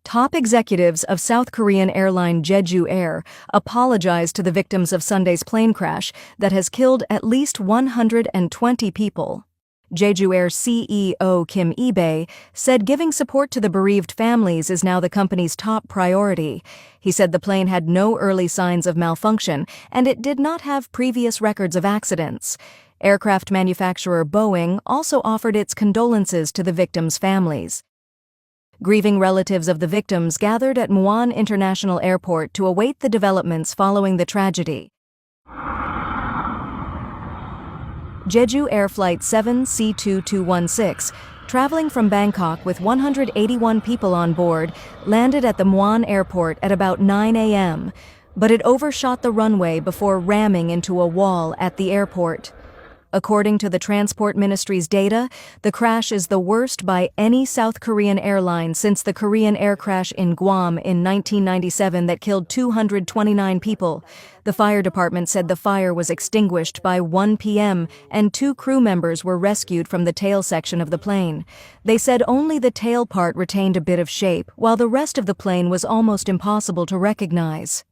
Top executives of South Korean airline Jeju Air apologized to the victims of Sunday's plane crash that has killed at least 120 people. Jeju Air CEO Kim Lee said giving support to the bereaved families is now the company's top priority. He said the plane had no early signs of malfunction and it did not have previous records of accidents. Aircraft manufacturer Boeing also offered its condolences to the victims' families. Grieving relatives of the victims gathered at Muan International Airport to await the developments following the tragedy. Jeju Air Flight 7C2216, traveling from Bangkok with 181 people on board, landed at the Muan Airport at about 9 a.m., but it overshot the runway before ramming into a wall at the airport. According to the Transport Ministry's data, the crash is the worst by any South Korean airline since the Korean air crash in Guam in 1997 that killed 229 people. The fire department said the fire was extinguished by 1 p.m. and 2 crew members were rescued from the tail section of the plane. They said only the tail part retained a bit of shape, while the rest of the plane was almost impossible to recognize.